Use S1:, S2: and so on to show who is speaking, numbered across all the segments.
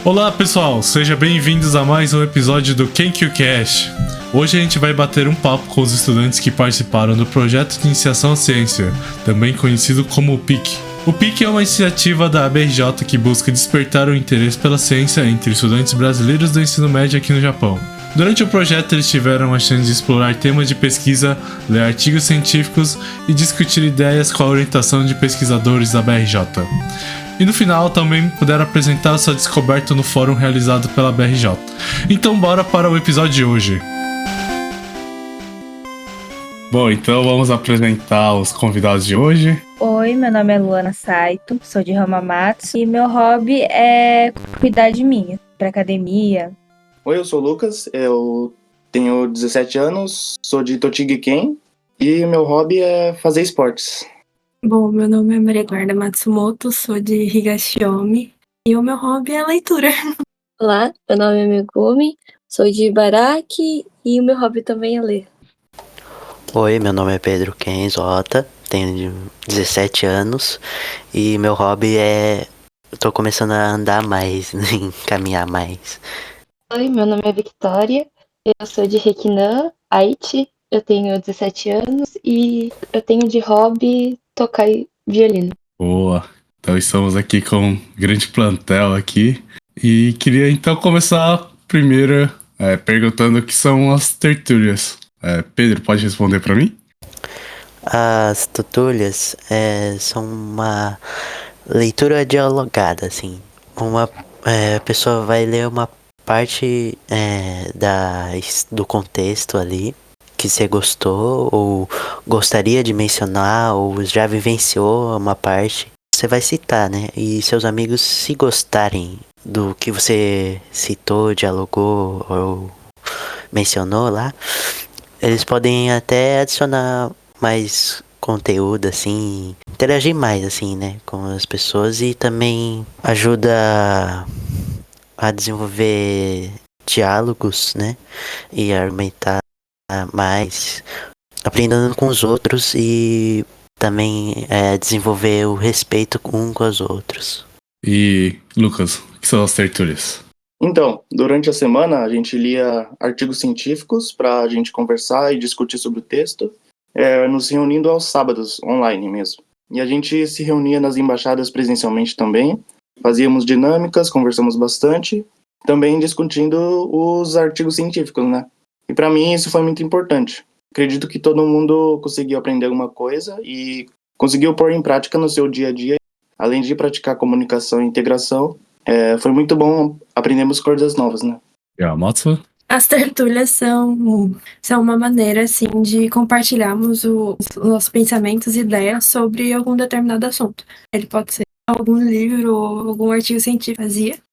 S1: Olá pessoal, sejam bem-vindos a mais um episódio do KenkyuCast. Hoje a gente vai bater um papo com os estudantes que participaram do projeto de iniciação à ciência, também conhecido como o PIC. O PIC é uma iniciativa da ABRJ que busca despertar o interesse pela ciência entre estudantes brasileiros do ensino médio aqui no Japão. Durante o projeto eles tiveram a chance de explorar temas de pesquisa, ler artigos científicos e discutir ideias com a orientação de pesquisadores da BRJ. E no final também puderam apresentar sua descoberta no fórum realizado pela BRJ. Então bora para o episódio de hoje. Bom, então vamos apresentar os convidados de hoje.
S2: Oi, meu nome é Luana Saito, sou de Hamamatsu e meu hobby é cuidar de mim, ir pra academia.
S3: Oi, eu sou o Lucas, eu tenho 17 anos, sou de Tochigi-ken e meu hobby é fazer esportes.
S4: Bom, meu nome é Maria Eduarda Matsumoto, sou de Higashiomi e o meu hobby é leitura.
S5: Olá, meu nome é Megumi, sou de Ibaraki e o meu hobby também é ler.
S6: Oi, meu nome é Pedro Kenzota, tenho 17 anos e meu hobby é... Eu tô começando a andar mais, caminhar mais.
S7: Oi, meu nome é Victoria, eu sou de Rekinan, Aichi, eu tenho 17 anos e eu tenho de hobby tocar violino.
S1: Boa, então estamos aqui com um grande plantel aqui e queria então começar primeiro perguntando o que são as tertúlias. Pedro, pode responder para mim?
S6: As tertúlias são uma leitura dialogada, assim. Uma pessoa vai ler uma parte do contexto ali que você gostou ou gostaria de mencionar ou já vivenciou uma parte, você vai citar, né? E seus amigos, se gostarem do que você citou, dialogou ou mencionou lá, eles podem até adicionar mais conteúdo, assim, interagir mais, assim, né, com as pessoas e também ajuda a desenvolver diálogos, né, e argumentar mais, aprendendo com os outros e também desenvolver o respeito um com os outros.
S1: E, Lucas, o que são as tertúlias?
S3: Então, durante a semana a gente lia artigos científicos para a gente conversar e discutir sobre o texto, nos reunindo aos sábados, online mesmo. E a gente se reunia nas embaixadas presencialmente também, fazíamos dinâmicas, conversamos bastante, também discutindo os artigos científicos, né? E para mim isso foi muito importante. Acredito que todo mundo conseguiu aprender alguma coisa e conseguiu pôr em prática no seu dia a dia. Além de praticar comunicação e integração, foi muito bom, aprendemos coisas novas, né?
S1: Matsu?
S4: As tertúlias são uma maneira, assim, de compartilharmos os nossos pensamentos e ideias sobre algum determinado assunto. Ele pode ser algum livro ou algum artigo científico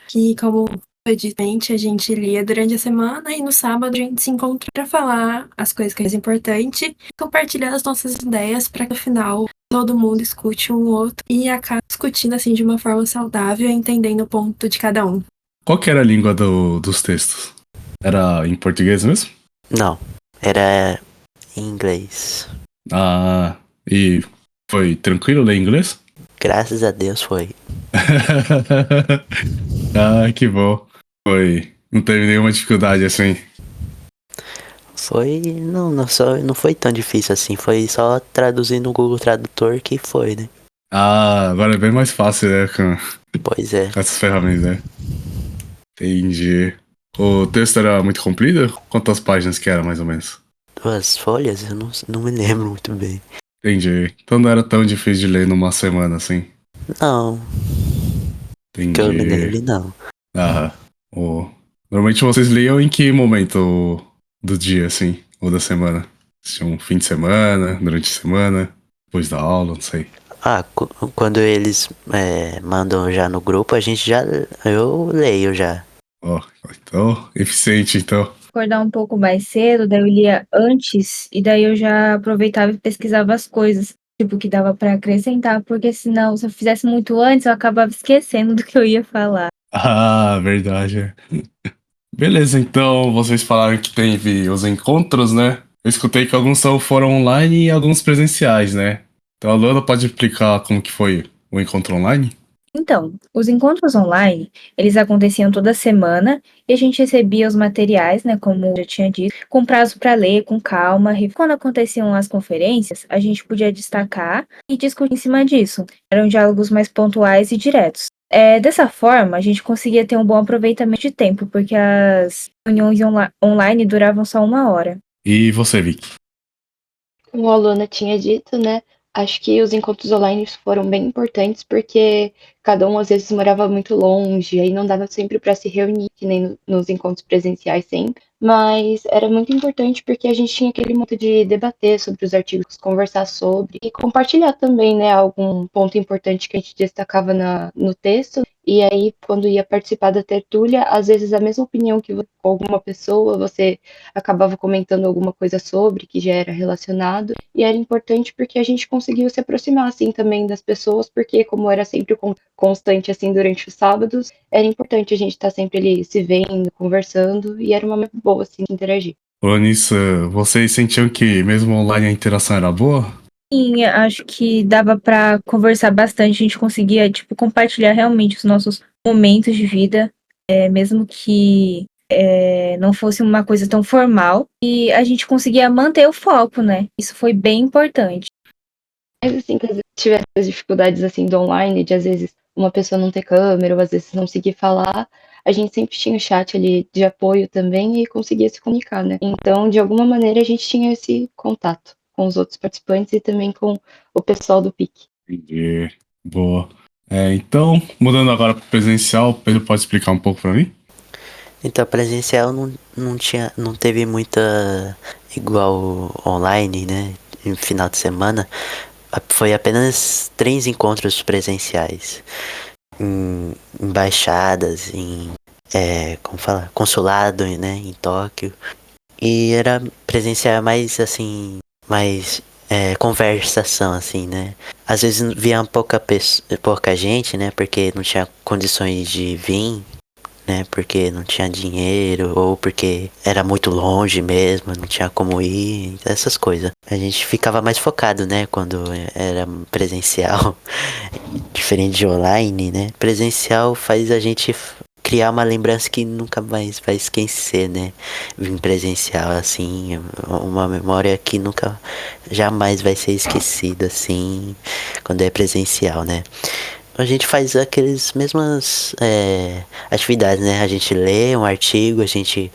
S4: que, como foi dito, a gente lia durante a semana e no sábado a gente se encontra para falar as coisas que é importante e compartilhar as nossas ideias para que no final todo mundo escute um outro e acabe discutindo assim de uma forma saudável, entendendo o ponto de cada um.
S1: Qual que era a língua dos textos? Era em português mesmo?
S6: Não, era em inglês.
S1: Ah, e foi tranquilo ler inglês?
S6: Graças a Deus foi.
S1: Ah, que bom. Não teve nenhuma dificuldade assim.
S6: Foi, não foi tão difícil assim, foi só traduzir no Google Tradutor que foi, né?
S1: Ah, agora é bem mais fácil, né,
S6: Pois é.
S1: com essas ferramentas, né? Entendi. O texto era muito comprido? Quantas páginas que era, mais ou menos?
S6: 2 folhas? Eu não me lembro muito bem.
S1: Entendi. Então não era tão difícil de ler numa semana, assim?
S6: Não,
S1: Entendi.
S6: que eu me lembre não.
S1: Ah, normalmente vocês liam em que momento do dia, assim? Ou da semana? Um fim de semana, durante a semana, depois da aula, não sei.
S6: Quando eles mandam já no grupo, eu leio já.
S1: Então, eficiente, então.
S2: Acordar um pouco mais cedo, daí eu lia antes e daí eu já aproveitava e pesquisava as coisas, tipo, que dava para acrescentar, porque senão, se eu fizesse muito antes, eu acabava esquecendo do que eu ia falar.
S1: Ah, verdade. Beleza, então vocês falaram que teve os encontros, né? Eu escutei que alguns foram online e alguns presenciais, né? Então a Luana pode explicar como que foi o encontro online?
S2: Então, os encontros online, eles aconteciam toda semana e a gente recebia os materiais, né, como eu já tinha dito, com prazo para ler, com calma. Quando aconteciam as conferências, a gente podia destacar e discutir em cima disso. Eram diálogos mais pontuais e diretos. Dessa forma, a gente conseguia ter um bom aproveitamento de tempo, porque as reuniões online duravam só 1 hora.
S1: E você, Vicky?
S7: Como a Alana tinha dito, né? Acho que os encontros online foram bem importantes porque cada um às vezes morava muito longe, aí não dava sempre para se reunir, que nem nos encontros presenciais sempre. Mas era muito importante porque a gente tinha aquele momento de debater sobre os artigos, conversar sobre e compartilhar também, né, algum ponto importante que a gente destacava no texto. E aí, quando ia participar da tertúlia, às vezes a mesma opinião que com alguma pessoa, você acabava comentando alguma coisa sobre, que já era relacionado, e era importante porque a gente conseguiu se aproximar, assim, também das pessoas, porque como era sempre constante, assim, durante os sábados, era importante a gente estar sempre ali se vendo, conversando, e era uma momento boa, assim, de interagir.
S1: Falando nisso, vocês sentiam que mesmo online a interação era boa?
S2: Sim, acho que dava para conversar bastante, a gente conseguia, tipo, compartilhar realmente os nossos momentos de vida, mesmo que não fosse uma coisa tão formal, e a gente conseguia manter o foco, né? Isso foi bem importante.
S7: Mas, assim, que às vezes tiver as dificuldades, assim, do online, de às vezes uma pessoa não ter câmera, ou às vezes não conseguir falar, a gente sempre tinha o chat ali de apoio também e conseguia se comunicar, né? Então, de alguma maneira, a gente tinha esse contato com os outros participantes e também com o pessoal do PIC.
S1: Entendi. Boa. Então, mudando agora para presencial, Pedro pode explicar um pouco para mim?
S6: Então, presencial não teve muita igual online, né? No final de semana, foi apenas 3 encontros presenciais. Em embaixadas, como fala? Consulado, né? Em Tóquio. E era presencial mais, assim, mais conversação, assim, né? Às vezes via pouca gente, né? Porque não tinha condições de vir, né? Porque não tinha dinheiro, ou porque era muito longe mesmo, não tinha como ir, essas coisas. A gente ficava mais focado, né? Quando era presencial, diferente de online, né? Presencial faz a gente criar uma lembrança que nunca mais vai esquecer, né? Em presencial, assim, uma memória que nunca, jamais vai ser esquecida, assim, quando é presencial, né? A gente faz aquelas mesmas atividades, né? A gente lê um artigo, a gente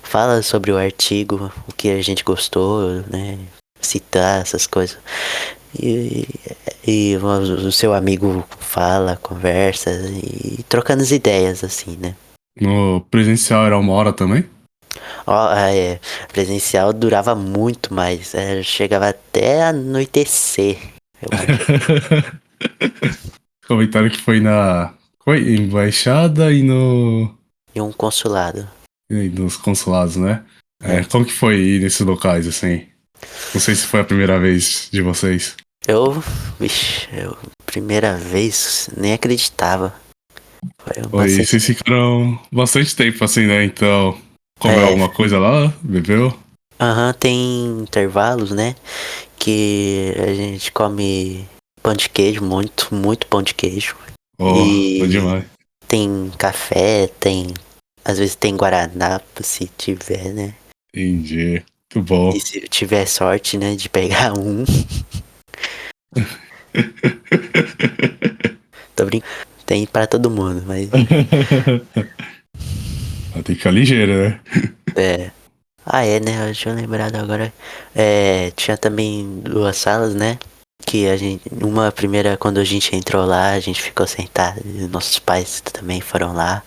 S6: fala sobre o artigo, o que a gente gostou, né? Citar essas coisas. E o seu amigo fala, conversa e trocando as ideias, assim, né?
S1: No presencial era 1 hora também?
S6: Presencial durava muito mais, chegava até anoitecer. Eu acho.
S1: Comentaram que foi embaixada e
S6: E um consulado.
S1: e nos consulados, né?
S6: É.
S1: Como que foi ir nesses locais, assim? Não sei se foi a primeira vez de vocês.
S6: Primeira vez, nem acreditava. Foi uma
S1: Oi, vocês ficaram bastante tempo assim, né? Então, comeu
S6: É,
S1: alguma coisa lá? Bebeu?
S6: tem intervalos, né? Que a gente come pão de queijo, muito, muito pão de queijo.
S1: Oh, bom
S6: E
S1: demais.
S6: tem café, às vezes tem guaraná, se tiver, né?
S1: Entendi. Muito bom.
S6: E se tiver sorte, né, de pegar um. Tô brincando. Tem pra todo mundo, mas
S1: Tem que ficar ligeiro, né?
S6: é. Né? Eu tinha lembrado agora. Tinha também 2 salas, né? Que a gente. Uma primeira, quando a gente entrou lá, a gente ficou sentado. E nossos pais também foram lá.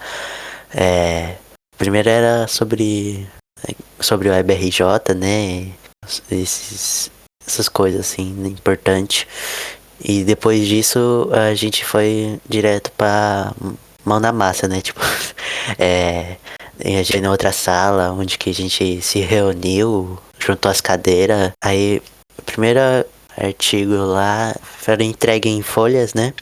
S6: A primeira era sobre o EBRJ, né? Essas coisas assim, importante. E depois disso a gente foi direto pra mão na massa, né? Tipo, a gente na outra sala onde que a gente se reuniu, juntou as cadeiras. Aí o primeiro artigo lá foi entregue em folhas, né?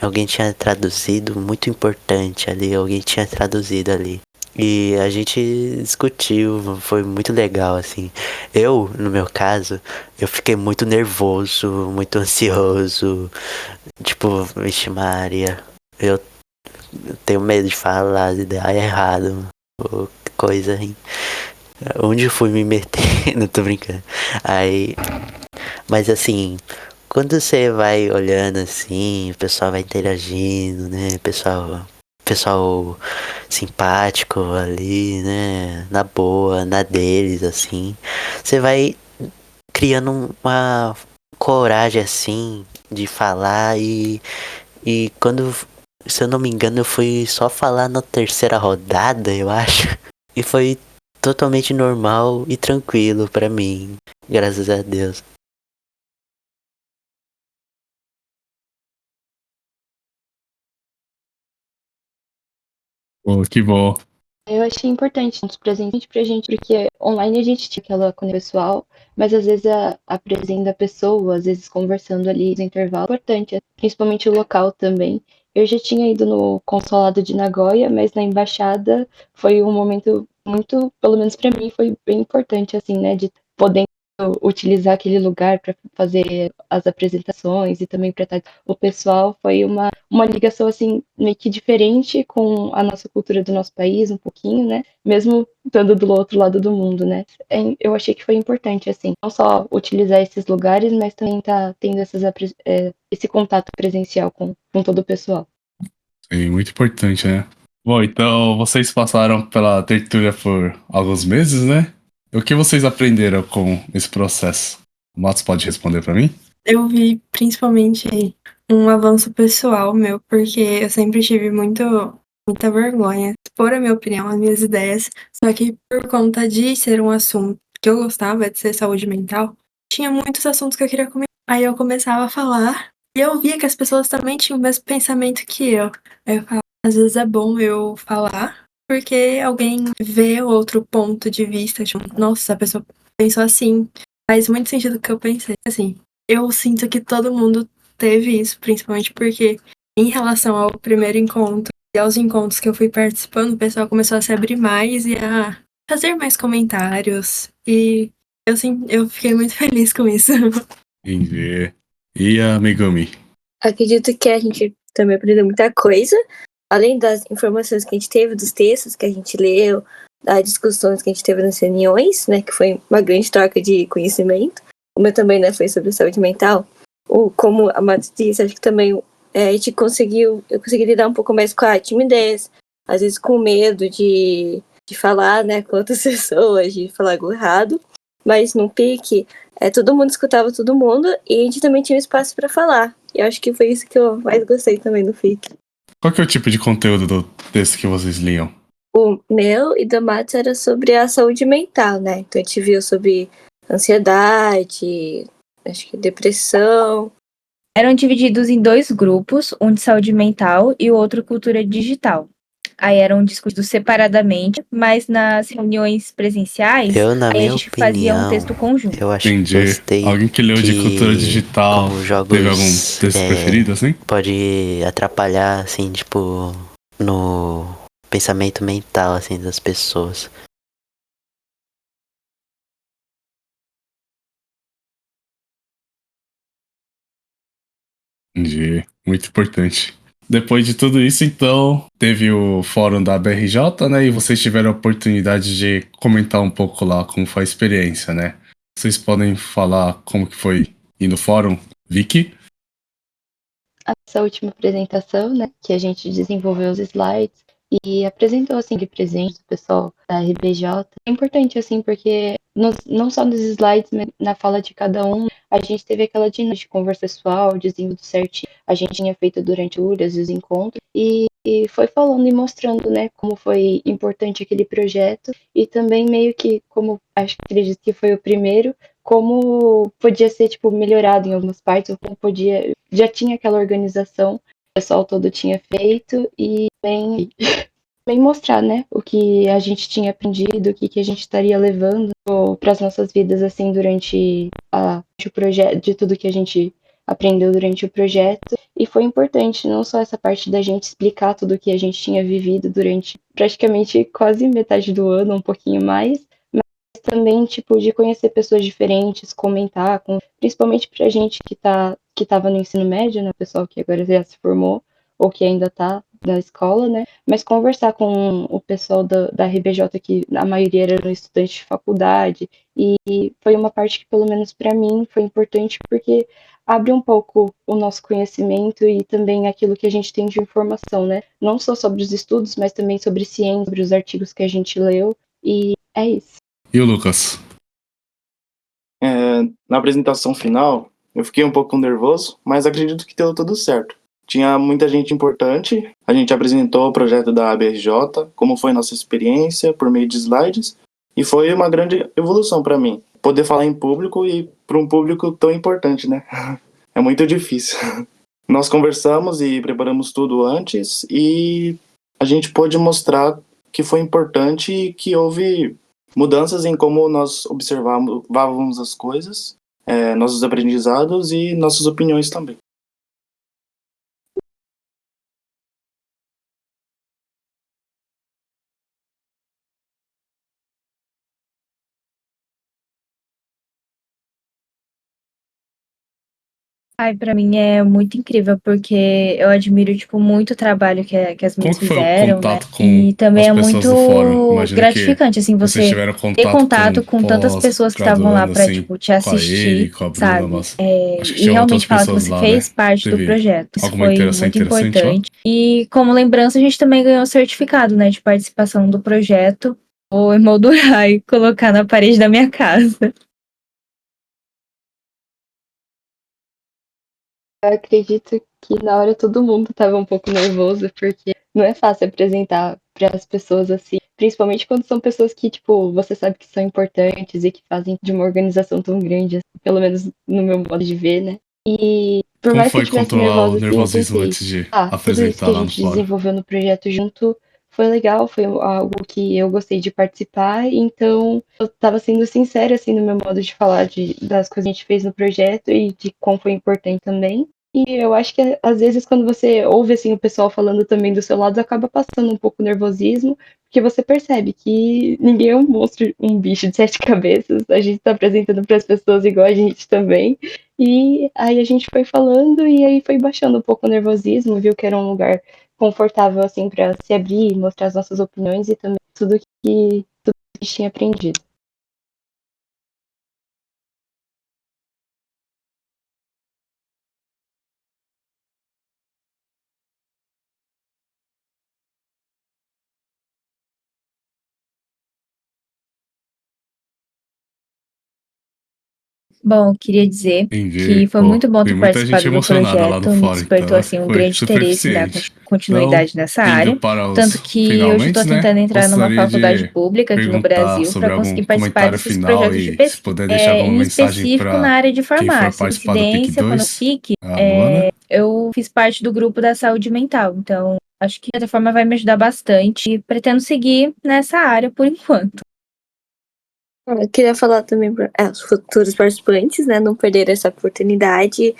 S6: Alguém tinha traduzido, muito importante ali, alguém tinha traduzido ali. E a gente discutiu, foi muito legal, assim. No meu caso, eu fiquei muito nervoso, muito ansioso. Tipo, vixe Maria, eu tenho medo de falar, de dar errado, ou coisa assim. Onde eu fui me meter? Não tô brincando. Aí, mas assim, quando você vai olhando assim, o pessoal vai interagindo, né? Pessoal simpático ali, né? Na boa, na deles, assim. Você vai criando uma coragem assim de falar e quando, se eu não me engano, eu fui só falar na terceira rodada, eu acho. E foi totalmente normal e tranquilo pra mim, graças a Deus.
S1: Pô, que bom.
S7: Eu achei importante uns presentes pra gente, porque online a gente tinha aquela conexão pessoal, mas às vezes a presença da pessoa, às vezes conversando ali no intervalo, é importante, principalmente o local também. Eu já tinha ido no consulado de Nagoya, mas na embaixada foi um momento muito, pelo menos pra mim, foi bem importante, assim, né, de poder utilizar aquele lugar para fazer as apresentações e também para estar o pessoal foi uma ligação assim meio que diferente com a nossa cultura do nosso país um pouquinho, né? Mesmo estando do outro lado do mundo, né? Eu achei que foi importante assim, não só utilizar esses lugares, mas também tá tendo esse contato presencial com todo o pessoal.
S1: Sim, muito importante, né? Bom, então vocês passaram pela tertúlia por alguns meses, né? O que vocês aprenderam com esse processo? O Matos pode responder pra mim?
S4: Eu vi principalmente um avanço pessoal meu, porque eu sempre tive muita vergonha de expor a minha opinião, as minhas ideias. Só que por conta de ser um assunto que eu gostava, de ser saúde mental, tinha muitos assuntos que eu queria comentar. Aí eu começava a falar e eu via que as pessoas também tinham o mesmo pensamento que eu. Aí eu falava, às vezes é bom eu falar, porque alguém vê outro ponto de vista, tipo, nossa, a pessoa pensou assim. Faz muito sentido o que eu pensei. Assim, eu sinto que todo mundo teve isso, principalmente porque, em relação ao primeiro encontro e aos encontros que eu fui participando, o pessoal começou a se abrir mais e a fazer mais comentários. E eu fiquei muito feliz com isso.
S1: Entendi. E a Megumi?
S5: Acredito que a gente também aprendeu muita coisa, além das informações que a gente teve, dos textos que a gente leu, das discussões que a gente teve nas reuniões, né, que foi uma grande troca de conhecimento. O meu também, né, foi sobre saúde mental. Como a Matos disse, acho que também eu consegui lidar um pouco mais com a timidez, às vezes com medo de falar, né, com outras pessoas, de falar algo errado, mas no pique, todo mundo escutava todo mundo e a gente também tinha um espaço para falar. E eu acho que foi isso que eu mais gostei também do FIC.
S1: Qual que é o tipo de conteúdo do texto que vocês liam?
S5: O meu e da Matos era sobre a saúde mental, né? Então a gente viu sobre ansiedade, acho que depressão.
S2: Eram divididos em dois grupos, um de saúde mental e o outro cultura digital. Aí eram discutidos separadamente, mas nas reuniões presenciais,
S6: Eu, na
S2: aí a
S6: minha
S2: gente fazia um
S6: opinião,
S2: texto conjunto.
S6: eu acho que
S1: Entendi.
S6: gostei
S1: Alguém que leu de cultura
S6: que
S1: digital
S6: como
S1: teve algum
S6: jogos
S1: texto preferido, assim?
S6: pode atrapalhar, assim, tipo, no pensamento mental, assim, das pessoas.
S1: Entendi. Muito importante. Depois de tudo isso, então, teve o fórum da BRJ, né? E vocês tiveram a oportunidade de comentar um pouco lá como foi a experiência, né? Vocês podem falar como que foi ir no fórum, Vicky?
S7: Essa última apresentação, né, que a gente desenvolveu os slides e apresentou assim de presente do pessoal da RBJ. É importante assim porque não só nos slides, mas na fala de cada um, a gente teve aquela dinâmica de conversa pessoal, desenvolvendo certinho. A gente tinha feito durante os encontros e foi falando e mostrando, né, como foi importante aquele projeto e também meio que como acredito que foi o primeiro, como podia ser tipo melhorado em algumas partes, ou como podia já tinha aquela organização, o pessoal todo tinha feito e bem mostrar, né, o que a gente tinha aprendido, o que a gente estaria levando para as nossas vidas assim durante o projeto, de tudo que a gente aprendeu durante o projeto. E foi importante não só essa parte da gente explicar tudo o que a gente tinha vivido durante praticamente quase metade do ano, um pouquinho mais, também, tipo, de conhecer pessoas diferentes, comentar, principalmente pra gente que tava no ensino médio, né, pessoal que agora já se formou, ou que ainda tá na escola, né? Mas conversar com o pessoal da RBJ, que a maioria eram estudantes de faculdade, e foi uma parte que, pelo menos para mim, foi importante porque abre um pouco o nosso conhecimento e também aquilo que a gente tem de informação, né? Não só sobre os estudos, mas também sobre ciência, sobre os artigos que a gente leu, e é isso.
S1: E o Lucas?
S3: Na apresentação final, eu fiquei um pouco nervoso, mas acredito que deu tudo certo. Tinha muita gente importante, a gente apresentou o projeto da ABRJ, como foi nossa experiência, por meio de slides, e foi uma grande evolução para mim. Poder falar em público e para um público tão importante, né? É muito difícil. Nós conversamos e preparamos tudo antes, e a gente pôde mostrar que foi importante e que houve mudanças em como nós observávamos as coisas, nossos aprendizados e nossas opiniões também.
S2: Ai, pra mim é muito incrível, porque eu admiro, tipo, muito o trabalho que as
S1: Como
S2: meninas
S1: que foi o
S2: fizeram, né?
S1: contato com
S2: E também
S1: as
S2: é
S1: pessoas
S2: muito
S1: do fórum? Imagino que
S2: gratificante, assim,
S1: vocês
S2: você
S1: tiveram
S2: ter
S1: contato
S2: contato com tantas pessoas que estavam lá
S1: pós-graduando,
S2: pra,
S1: assim,
S2: tipo, te
S1: com a Ele,
S2: assistir,
S1: com a Bruna,
S2: sabe?
S1: mas acho que
S2: E
S1: tinha outras
S2: realmente falar que
S1: pessoas
S2: você
S1: lá, né?
S2: fez parte do
S1: Teve
S2: projeto. Isso
S1: alguma
S2: foi
S1: interação
S2: muito
S1: interessante lá?
S2: importante. E como lembrança, a gente também ganhou o certificado, né, de participação do projeto. Vou emoldurar e colocar na parede da minha casa.
S7: Eu acredito que na hora todo mundo estava um pouco nervoso, porque não é fácil apresentar para as pessoas assim, principalmente quando são pessoas que, tipo, você sabe que são importantes e que fazem de uma organização tão grande, assim, pelo menos no meu modo de ver, né? E por
S1: Como
S7: mais que eu
S1: foi
S7: tivesse
S1: controlar o
S7: nervosa, assim, eu
S1: nervosismo
S7: pensei,
S1: antes de
S7: tudo isso
S1: apresentar
S7: que a
S1: lá no
S7: gente
S1: fórum?
S7: desenvolveu no projeto junto foi legal, foi algo que eu gostei de participar, então eu estava sendo sincera, assim, no meu modo de falar das coisas que a gente fez no projeto e de como foi importante também. E eu acho que às vezes quando você ouve assim o pessoal falando também do seu lado, acaba passando um pouco nervosismo, porque você percebe que ninguém é um monstro, um bicho de sete cabeças. A gente está apresentando para as pessoas igual a gente também. E aí a gente foi falando e aí foi baixando um pouco o nervosismo, viu que era um lugar confortável assim para se abrir, mostrar as nossas opiniões e também tudo que a gente tinha aprendido.
S2: Bom, eu queria dizer
S1: Entendi.
S2: que foi
S1: Pô,
S2: muito bom
S1: vi
S2: ter
S1: muita gente
S2: participado do
S1: emocionada lá no
S2: projeto, me
S1: fórum,
S2: despertou
S1: então
S2: assim um
S1: foi
S2: grande
S1: super
S2: interesse em dar
S1: eficiente. Então,
S2: continuidade nessa
S1: indo
S2: área,
S1: para
S2: tanto
S1: os
S2: que hoje eu estou
S1: finalmente, né?
S2: tentando entrar numa
S1: Gostaria
S2: faculdade
S1: de
S2: pública aqui no
S1: perguntar
S2: Brasil
S1: sobre
S2: para
S1: algum
S2: conseguir participar
S1: comentário
S2: desses
S1: final
S2: projetos de
S1: e se
S2: pesquisa.
S1: puder deixar alguma
S2: Em
S1: mensagem
S2: específico na
S1: para
S2: área de
S1: quem for
S2: farmácia,
S1: participar do PIC
S2: incidência, quando o
S1: 2,
S2: PIC,
S1: a Luana.
S2: eu fiz parte do grupo da saúde mental, então acho que de certa forma vai me ajudar bastante e pretendo seguir nessa área por enquanto.
S5: Eu queria falar também para os futuros participantes, né? Não perder essa oportunidade.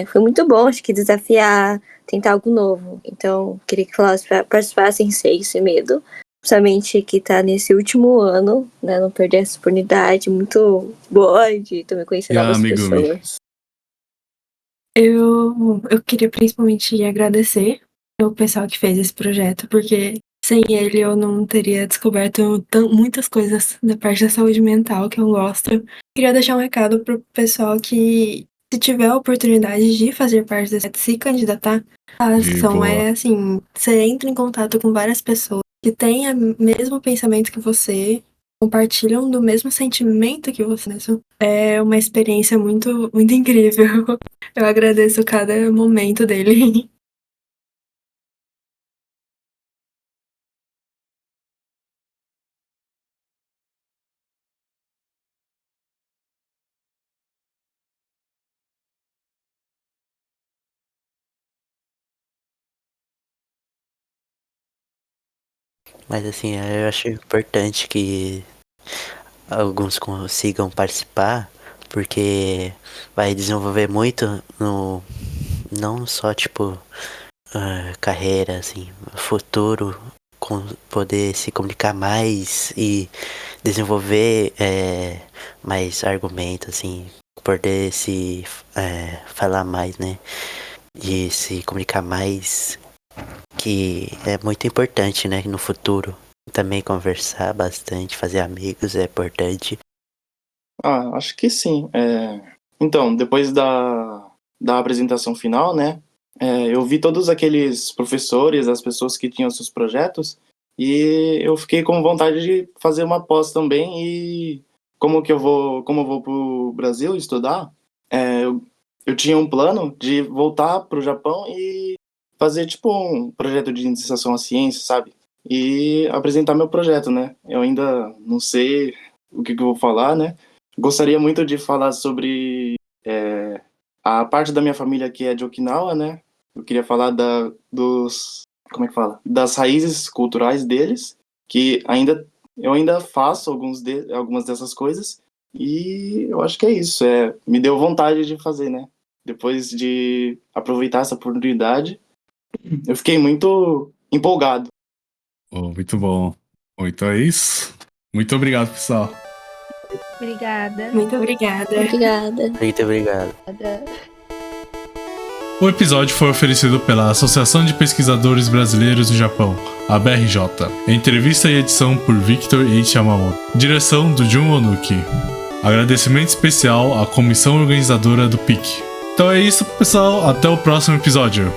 S5: Foi muito bom, acho que desafiar, tentar algo novo. Então, queria que falasse para participar sem receio, sem medo. Principalmente que está nesse último ano, né? Não perder essa oportunidade muito boa de também conhecer
S1: E a
S5: novas
S1: Amigumi?
S5: pessoas.
S4: Eu queria principalmente agradecer o pessoal que fez esse projeto, porque sem ele eu não teria descoberto muitas coisas da parte da saúde mental que eu gosto. Queria deixar um recado pro pessoal que, se tiver a oportunidade de fazer parte desse, se candidatar, a
S1: De
S4: ação
S1: boa.
S4: é assim, você entra em contato com várias pessoas que têm o mesmo pensamento que você, compartilham do mesmo sentimento que você. Isso é uma experiência muito, muito incrível. Eu agradeço cada momento dele.
S6: Mas assim, eu acho importante que alguns consigam participar, porque vai desenvolver muito no não só tipo carreira, assim, futuro, com poder se comunicar mais e desenvolver mais argumentos, assim, poder se falar mais, né? E se comunicar mais que é muito importante, né, no futuro. Também conversar bastante, fazer amigos é importante.
S3: Acho que sim. Então, depois da apresentação final, né, eu vi todos aqueles professores, as pessoas que tinham seus projetos, e eu fiquei com vontade de fazer uma pós também. E como eu vou pro Brasil estudar, eu tinha um plano de voltar pro Japão e fazer tipo um projeto de iniciação à ciência, sabe? E apresentar meu projeto, né? Eu ainda não sei o que eu vou falar, né? Gostaria muito de falar sobre a parte da minha família que é de Okinawa, né? Eu queria falar como é que fala? Das raízes culturais deles, que eu ainda faço algumas dessas coisas, e eu acho que é isso. Me deu vontade de fazer, né? Depois de aproveitar essa oportunidade, eu fiquei muito empolgado.
S1: Oh, muito bom. Bom, então é isso. Muito obrigado, pessoal.
S2: Obrigada.
S4: Muito obrigada.
S5: Obrigada.
S6: Muito obrigado.
S1: O episódio foi oferecido pela Associação de Pesquisadores Brasileiros do Japão, a BRJ. Entrevista e edição por Victor H. Yamamoto. Direção do Jun Onuki. Agradecimento especial à comissão organizadora do PIC. Então é isso, pessoal. Até o próximo episódio.